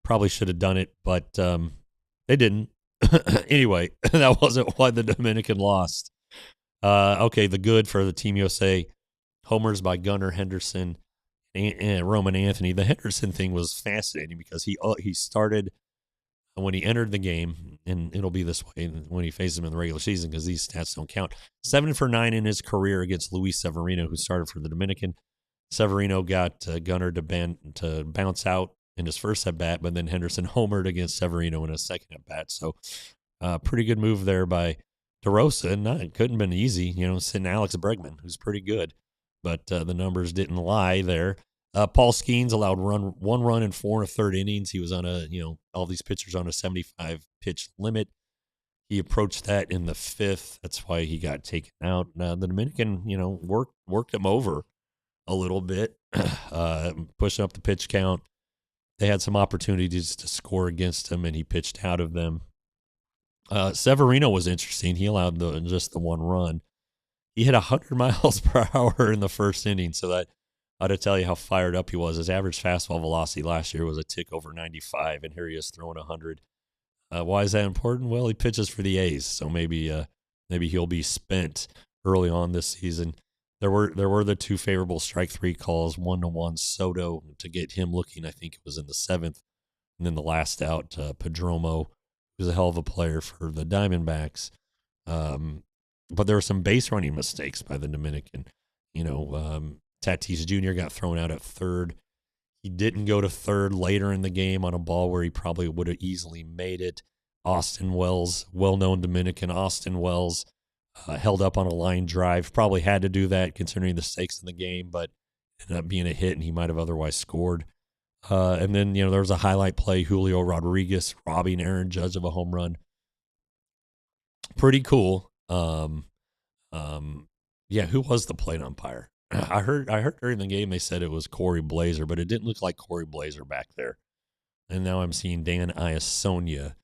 Probably should have done it, but they didn't. Anyway, that wasn't why the Dominican lost. Okay, the good for the Team USA: homers by Gunnar Henderson and Roman Anthony. The Henderson thing was fascinating because he started when he entered the game, and it'll be this way when he faces him in the regular season because these stats don't count. 7 for 9 in his career against Luis Severino, who started for the Dominican. Severino got Gunnar to bounce out in his first at bat, but then Henderson homered against Severino in his second at bat. So, pretty good move there by DeRosa, and it couldn't have been easy, sitting Alex Bregman, who's pretty good, but the numbers didn't lie there. Paul Skeens allowed one run in 4 1/3 innings. He was on all these pitchers on a 75 pitch limit. He approached that in the 5th. That's why he got taken out. The Dominican, worked him over a little bit, pushing up the pitch count. They had some opportunities to score against him, and he pitched out of them. Severino was interesting. He allowed just the 1 run. He hit 100 miles per hour in the first inning, so that ought to tell you how fired up he was. His average fastball velocity last year was a tick over 95, and here he is throwing 100. Why is that important? Well, he pitches for the A's, so maybe he'll be spent early on this season. There were the 2 favorable strike 3 calls, 1-1 Soto to get him looking. I think it was in the 7th, and then the last out, Padromo, who's a hell of a player for the Diamondbacks. But there were some base running mistakes by the Dominican. Tatis Jr. got thrown out at third. He didn't go to third later in the game on a ball where he probably would have easily made it. Austin Wells, well-known Dominican Austin Wells, held up on a line drive. Probably had to do that considering the stakes in the game, but ended up being a hit, and he might have otherwise scored. And then, there was a highlight play, Julio Rodriguez robbing Aaron Judge of a home run. Pretty cool. Yeah, who was the plate umpire? I heard during the game they said it was Corey Blazer, but it didn't look like Corey Blazer back there. And now I'm seeing Dan Iasonia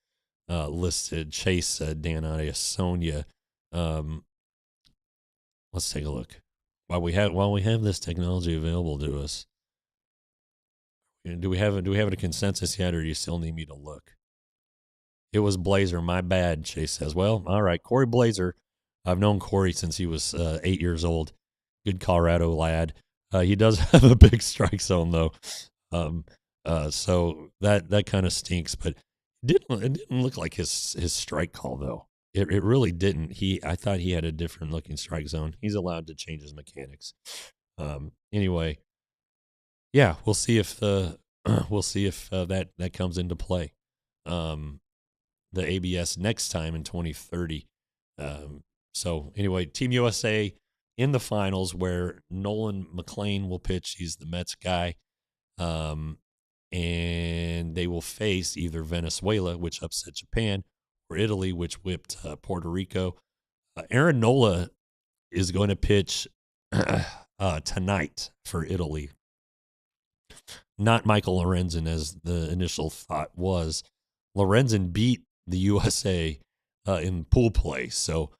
listed. Chase said Dan Iasonia. Let's take a look. While we have this technology available to us, do we have a consensus yet, or do you still need me to look? It was Blazer. My bad, Chase says. Well, all right, Corey Blazer. I've known Corey since he was 8 years old. Good Colorado lad. He does have a big strike zone though, so that kind of stinks. But it didn't look like his strike call though. It really didn't. I thought he had a different looking strike zone. He's allowed to change his mechanics. Anyway, yeah, we'll see if that comes into play. The ABS next time in 2030. So anyway, Team USA in the finals where Nolan McLean will pitch. He's the Mets guy. And they will face either Venezuela, which upset Japan, or Italy, which whipped Puerto Rico. Aaron Nola is going to pitch tonight for Italy. Not Michael Lorenzen, as the initial thought was. Lorenzen beat the USA in pool play, so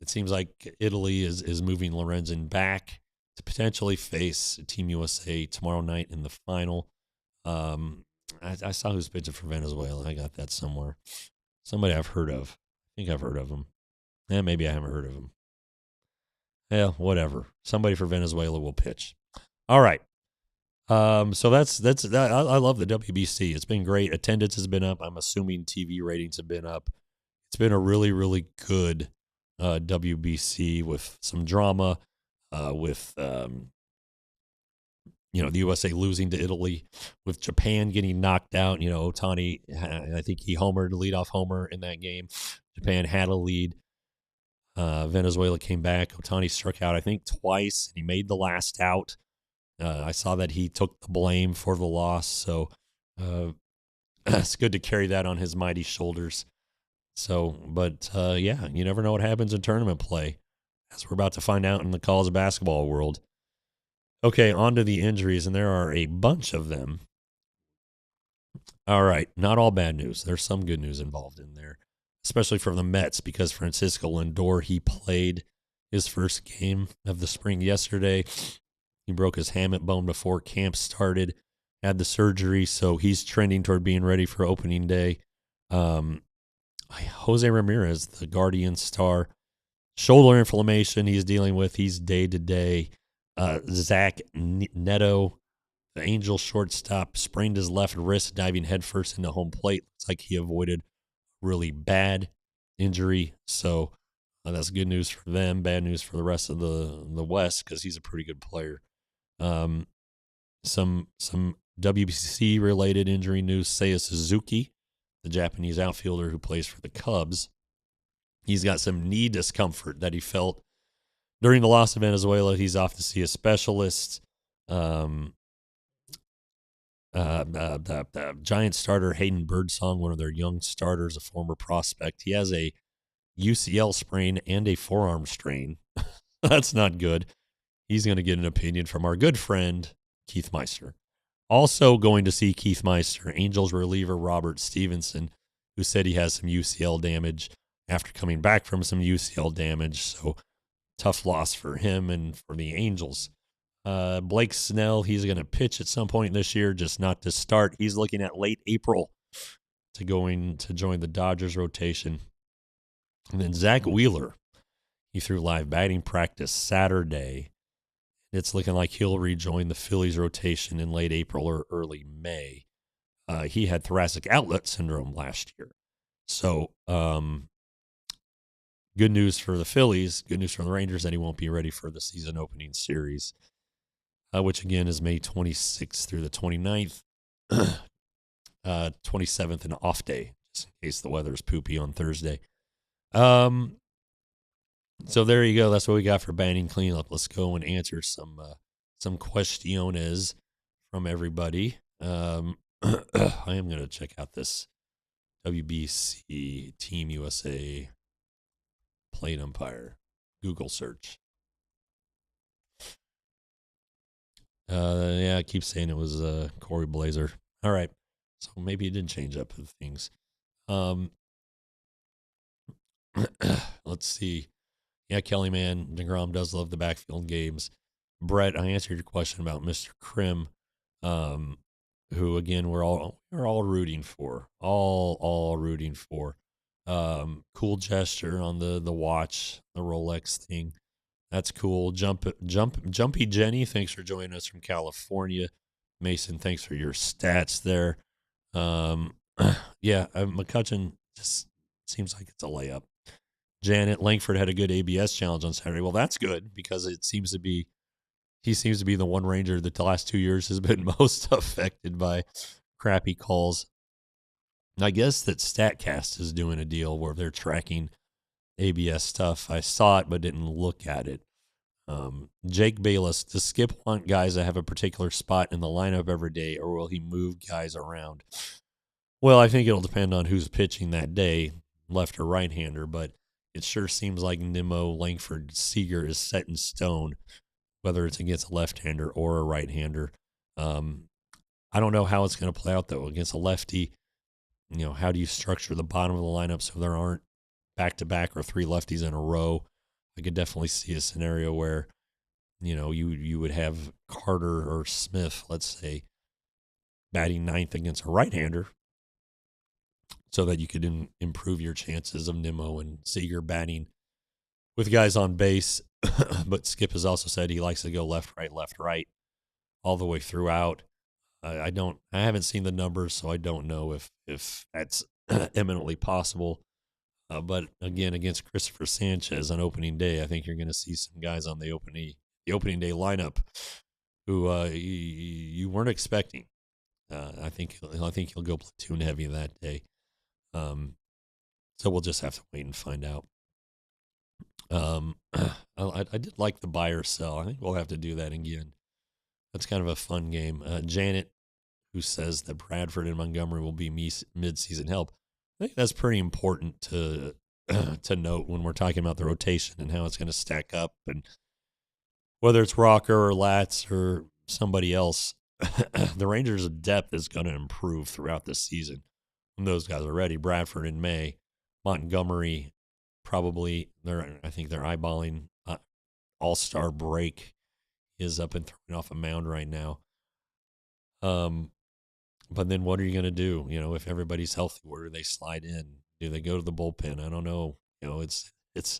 it seems like Italy is moving Lorenzen back to potentially face Team USA tomorrow night in the final. I saw who's pitching for Venezuela. I got that somewhere. Somebody I've heard of. I think I've heard of him. Maybe I haven't heard of him. Yeah, whatever. Somebody for Venezuela will pitch. All right. So that's I love the WBC. It's been great. Attendance has been up. I'm assuming TV ratings have been up. It's been a really, really good WBC with some drama, with the USA losing to Italy, with Japan getting knocked out. Ohtani, I think he homered, leadoff homer in that game. Japan had a lead. Venezuela came back. Ohtani struck out, I think, twice. He made the last out. I saw that he took the blame for the loss, so it's good to carry that on his mighty shoulders. So, but yeah, you never know what happens in tournament play, as we're about to find out in the college basketball world. Okay, on to the injuries, and there are a bunch of them. All right, not all bad news. There's some good news involved in there, especially for the Mets, because Francisco Lindor, he played his first game of the spring yesterday. He broke his hamate bone before camp started, had the surgery, so he's trending toward being ready for opening day. Jose Ramirez, the Guardian star, shoulder inflammation he's dealing with. He's day-to-day. Zach Neto, the Angels shortstop, sprained his left wrist diving headfirst into home plate. Looks like he avoided really bad injury, so that's good news for them, bad news for the rest of the West, because he's a pretty good player. Some WBC related injury news. Seiya Suzuki, the Japanese outfielder who plays for the Cubs, he's got some knee discomfort that he felt during the loss of Venezuela. He's off to see a specialist. The Giant starter Hayden Birdsong, one of their young starters, a former prospect, he has a UCL sprain and a forearm strain. That's not good. He's going to get an opinion from our good friend, Keith Meister. Also going to see Keith Meister, Angels reliever Robert Stevenson, who said he has some UCL damage after coming back from some UCL damage. So tough loss for him and for the Angels. Blake Snell, he's going to pitch at some point this year, just not to start. He's looking at late April to join the Dodgers rotation. And then Zach Wheeler, he threw live batting practice Saturday. It's looking like he'll rejoin the Phillies rotation in late April or early May. He had thoracic outlet syndrome last year. So good news for the Phillies, good news for the Rangers that he won't be ready for the season opening series. which again is May 26th through the 29th. 27th an off day, just in case the weather is poopy on Thursday. So there you go. That's what we got for batting cleanup. Let's go and answer some questiones from everybody. I am going to check out this WBC Team USA plate umpire Google search. Yeah, I keep saying it was Corey Blazer. All right, so maybe it did change up things. Let's see. Yeah, Kelly, man, DeGrom does love the backfield games. Brett, I answered your question about Mr. Krim, who again we're all rooting for, all rooting for. Cool gesture on the watch, the Rolex thing. That's cool. Jumpy Jenny, thanks for joining us from California. Mason, thanks for your stats there. Yeah, McCutcheon just seems like it's a layup. Janet Langford had a good ABS challenge on Saturday. Well, that's good because he seems to be the one Ranger that the last 2 years has been most affected by crappy calls. I guess that StatCast is doing a deal where they're tracking ABS stuff. I saw it but didn't look at it. Jake Bayless, does Skip want guys that have a particular spot in the lineup every day, or will he move guys around? Well, I think it'll depend on who's pitching that day, left or right-hander, but it sure seems like Nimmo, Langford, Seager is set in stone, whether it's against a left-hander or a right-hander. I don't know how it's going to play out, though. Against a lefty, how do you structure the bottom of the lineup so there aren't back-to-back or three lefties in a row? I could definitely see a scenario where, you would have Carter or Smith, let's say, batting ninth against a right-hander so that you could improve your chances of Nimmo and Seager batting with guys on base. But Skip has also said he likes to go left, right, all the way throughout. I haven't seen the numbers, so I don't know if that's eminently possible. But again, against Christopher Sanchez on opening day, I think you're going to see some guys on the opening day lineup who you weren't expecting. I think he'll go platoon heavy that day. So we'll just have to wait and find out. I did like the buy or sell. I think we'll have to do that again. That's kind of a fun game. Janet, who says that Bradford and Montgomery will be mid-season help. I think that's pretty important to note when we're talking about the rotation and how it's going to stack up, and whether it's Rocker or Latz or somebody else, the Rangers' depth is going to improve throughout the season when those guys are ready. Bradford in May, Montgomery probably. I think they're eyeballing All-Star break. Is up and throwing off a mound right now. But then what are you going to do? If everybody's healthy, where do they slide in? Do they go to the bullpen? I don't know. It's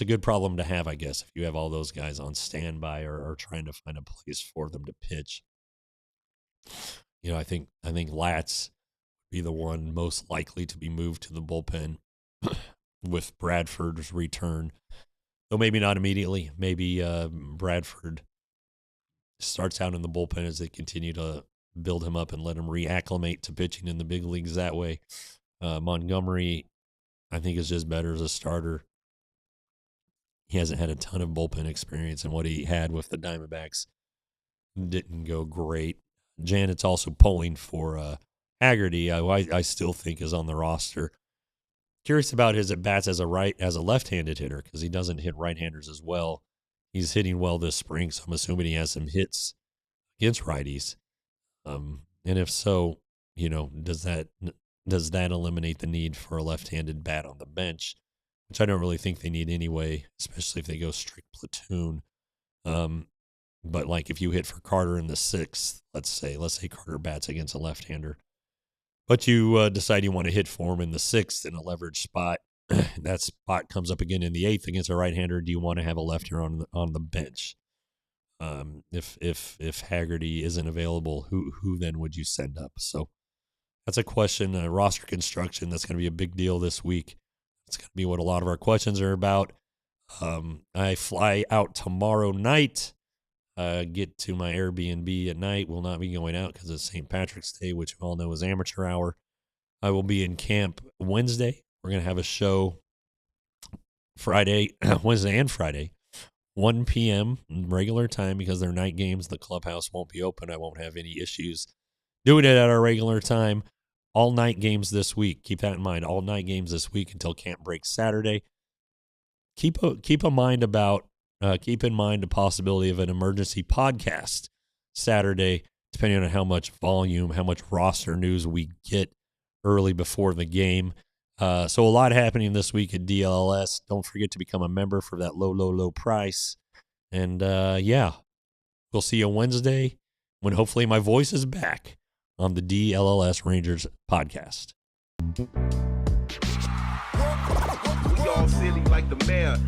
a good problem to have, I guess, if you have all those guys on standby or trying to find a place for them to pitch. I think Latz would be the one most likely to be moved to the bullpen with Bradford's return. Though maybe not immediately. Maybe Bradford starts out in the bullpen as they continue to build him up and let him reacclimate to pitching in the big leagues that way. Montgomery, I think, is just better as a starter. He hasn't had a ton of bullpen experience, and what he had with the Diamondbacks didn't go great. Janet's also polling for Haggerty, I still think is on the roster. Curious about his at-bats as a left-handed hitter, because he doesn't hit right-handers as well. He's hitting well this spring, so I'm assuming he has some hits against righties. And if so, does that eliminate the need for a left-handed bat on the bench, which I don't really think they need anyway, especially if they go strict platoon. But like if you hit for Carter in the sixth, let's say Carter bats against a left-hander, but you decide you want to hit for him in the sixth in a leverage spot. That spot comes up again in the eighth against a right-hander. Do you want to have a lefter on the bench? If Haggerty isn't available, who then would you send up? So that's a question. Roster construction, that's going to be a big deal this week. It's going to be what a lot of our questions are about. I fly out tomorrow night. get to my Airbnb at night. Will not be going out because it's St. Patrick's Day, which we all know is amateur hour. I will be in camp Wednesday. We're going to have a show Friday, Wednesday and Friday, 1 p.m. regular time because they're night games. The clubhouse won't be open. I won't have any issues doing it at our regular time. All night games this week. Keep that in mind. All night games this week until camp breaks Saturday. Keep in mind the possibility of an emergency podcast Saturday, depending on how much volume, how much roster news we get early before the game. So a lot happening this week at DLLS. Don't forget to become a member for that low price. And we'll see you Wednesday when hopefully my voice is back on the DLLS Rangers podcast. We all silly like the mayor.